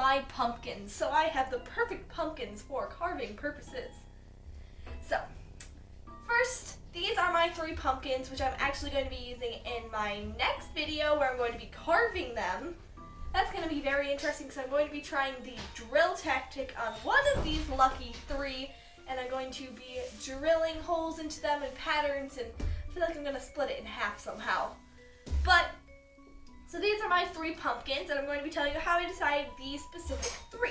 my pumpkins, so I have the perfect pumpkins for carving purposes. So, first, these are my 3 pumpkins, which I'm actually going to be using in my next video where I'm going to be carving them. That's going to be very interesting because I'm going to be trying the drill tactic on one of these lucky 3, and I'm going to be drilling holes into them and patterns, and I feel like I'm going to split it in half somehow. So these are my 3 pumpkins, and I'm going to be telling you how I decided these specific 3.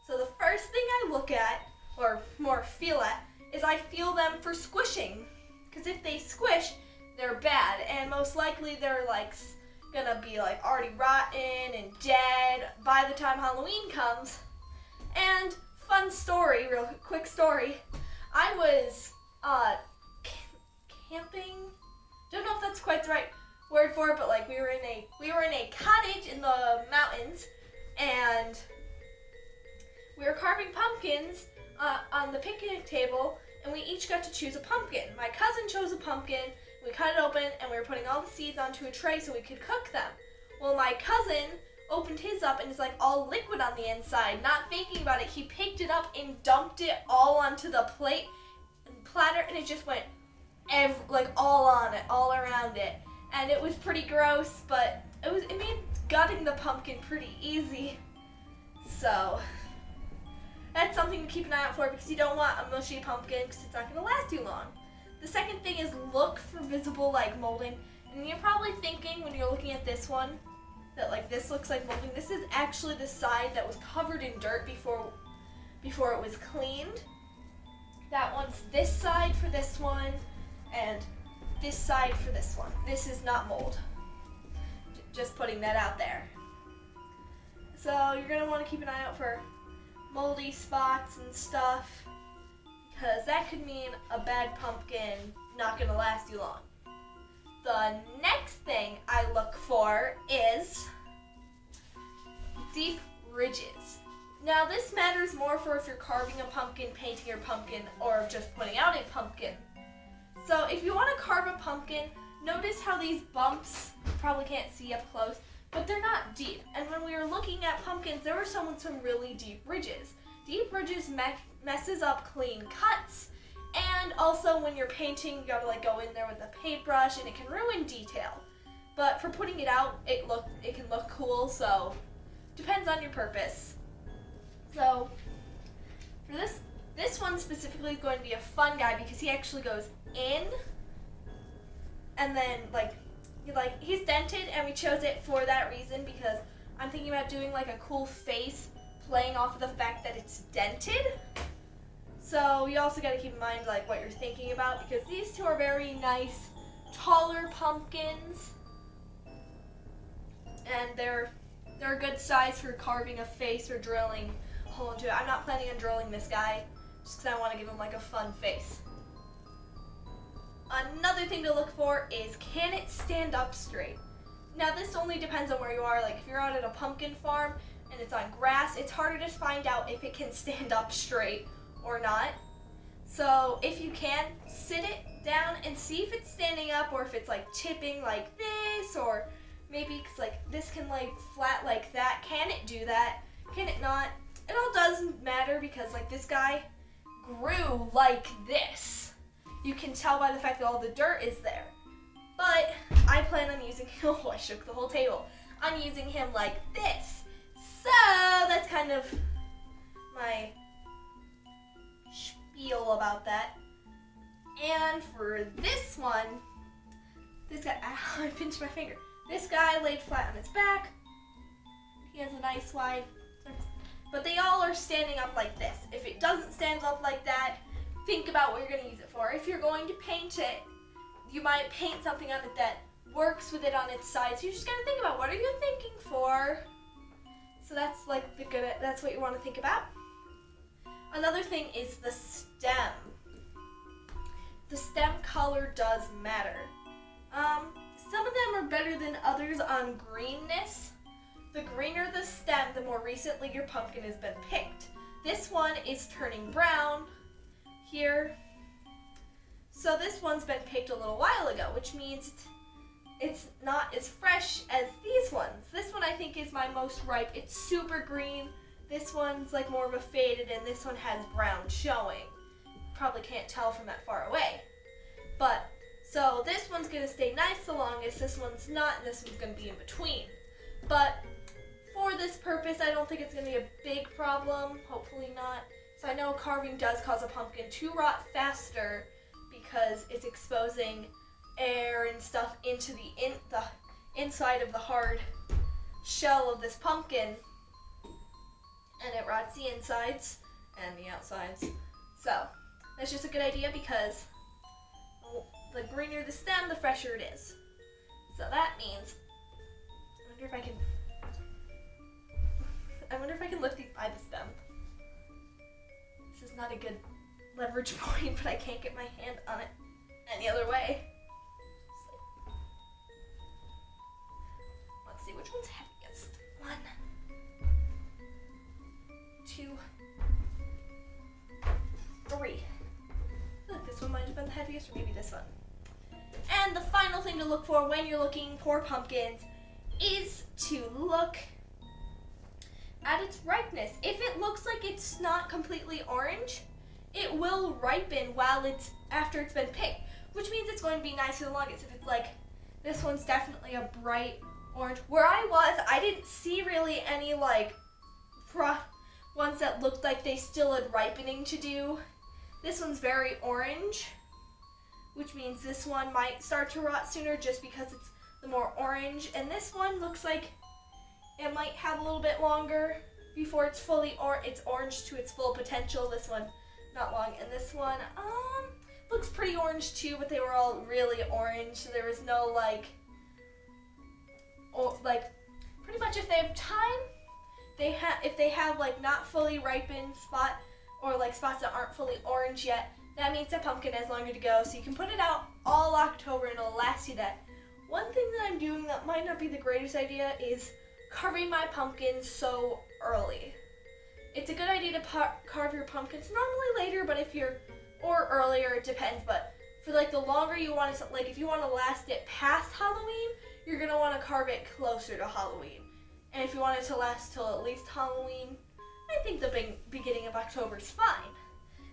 So the first thing I look at, or more feel at, is I feel them for squishing. Because if they squish, they're bad, and most likely they're like gonna be like already rotten and dead by the time Halloween comes. And fun story, real quick story. I was camping. Don't know if that's quite the right word for it, but like we were in a cottage in the mountains, and we were carving pumpkins on the picnic table, and we each got to choose a pumpkin. My cousin chose a pumpkin. We cut it open, and we were putting all the seeds onto a tray so we could cook them. Well, my cousin opened his up, and it's like all liquid on the inside. Not thinking about it, he picked it up and dumped it all onto the plate and platter, and it just went like all on it, all around it. And it was pretty gross, but it made gutting the pumpkin pretty easy. So that's something to keep an eye out for, because you don't want a mushy pumpkin because it's not going to last too long. The second thing is look for visible like molding. And you're probably thinking when you're looking at this one that like this looks like molding. This is actually the side that was covered in dirt before it was cleaned. That one's this side for this one, and this side for this one. This is not mold. Just putting that out there. So you're going to want to keep an eye out for moldy spots and stuff, because that could mean a bad pumpkin not going to last you long. The next thing I look for is deep ridges. Now this matters more for if you're carving a pumpkin, painting your pumpkin, or just putting out a pumpkin. So if you want to carve a pumpkin, notice how these bumps, you probably can't see up close, but they're not deep. And when we were looking at pumpkins, there were some with some really deep ridges. Deep ridges messes up clean cuts, and also when you're painting, you gotta like go in there with a paintbrush, and it can ruin detail. But for putting it out, it can look cool, so depends on your purpose. So for this one specifically is going to be a fun guy because he actually goes in, and then he's dented, and we chose it for that reason because I'm thinking about doing like a cool face playing off of the fact that it's dented. So you also got to keep in mind like what you're thinking about, because these 2 are very nice taller pumpkins, and they're a good size for carving a face or drilling a hole into it. I'm not planning on drilling this guy just because I want to give him like a fun face. Another thing to look for is, can it stand up straight? Now this only depends on where you are. Like if you're out at a pumpkin farm and it's on grass, it's harder to find out if it can stand up straight or not. So if you can, sit it down and see if it's standing up, or if it's like tipping like this, or maybe because like this can like flat like that. Can it do that? Can it not? It all doesn't matter, because like this guy grew like this. You can tell by the fact that all the dirt is there. But I plan on using him, oh, I shook the whole table. I'm using him like this. So that's kind of my spiel about that. And for this one, this guy, ow, I pinched my finger. This guy laid flat on his back. He has a nice wide surface. But they all are standing up like this. If it doesn't stand up like that, think about what you're going to use it for. If you're going to paint it, you might paint something on it that works with it on its side. So you just got to think about, what are you thinking for? So that's like that's what you want to think about. Another thing is the stem. The stem color does matter. Some of them are better than others on greenness. The greener the stem, the more recently your pumpkin has been picked. This one is turning brown here. So this one's been picked a little while ago, which means it's not as fresh as these ones. This one I think is my most ripe. It's super green. This one's like more of a faded, and this one has brown showing. Probably can't tell from that far away. But, so this one's gonna stay nice the longest, this one's not, and this one's gonna be in between. But for this purpose, I don't think it's gonna be a big problem, hopefully not. So I know carving does cause a pumpkin to rot faster because it's exposing air and stuff into the inside of the hard shell of this pumpkin, and it rots the insides and the outsides. So that's just a good idea because the greener the stem, the fresher it is. So that means, I wonder if I can lift these by the stem. This is not a good leverage point, but I can't get my hand on it any other way. So, let's see which one's heaviest. 1, 2, 3. Look, this one might have been the heaviest, or maybe this one. And the final thing to look for when you're looking for pumpkins is to look at its ripeness. If it looks like it's not completely orange, it will ripen after it's been picked, which means it's going to be nice for the longest. If it's like, this one's definitely a bright orange. Where I was, I didn't see really any like ones that looked like they still had ripening to do. This one's very orange, which means this one might start to rot sooner just because it's the more orange. And this one looks like it might have a little bit longer before it's it's orange to its full potential. This one, not long. And this one, looks pretty orange too, but they were all really orange, so there was no pretty much if they have time, if they have like not fully ripened spot, or like spots that aren't fully orange yet, that means the pumpkin has longer to go, so you can put it out all October and it'll last you that. One thing that I'm doing that might not be the greatest idea is carving my pumpkins so early. It's a good idea to carve your pumpkins normally later, but or earlier, it depends, but for like the longer you want it, like if you want to last it past Halloween, you're going to want to carve it closer to Halloween. And if you want it to last till at least Halloween, I think the beginning of October is fine.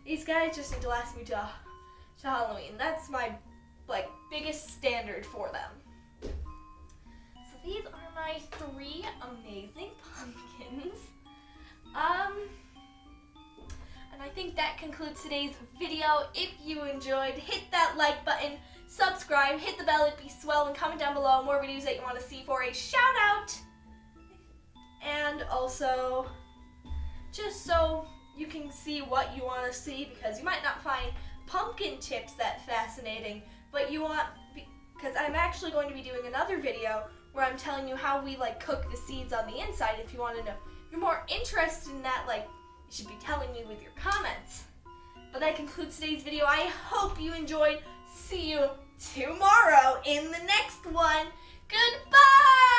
These guys just need to last me to Halloween. That's my biggest standard for them. So these are my 3 amazing pumpkins. And I think that concludes today's video. If you enjoyed, hit that like button, subscribe, hit the bell, it'd be swell, and comment down below more videos that you want to see for a shout out. And also, just so you can see what you want to see, because you might not find pumpkin tips that fascinating, but because I'm actually going to be doing another video where I'm telling you how we cook the seeds on the inside. If you want to know, if you're more interested in that, you should be telling me with your comments. But that concludes today's video. I hope you enjoyed. See you tomorrow in the next one. Goodbye!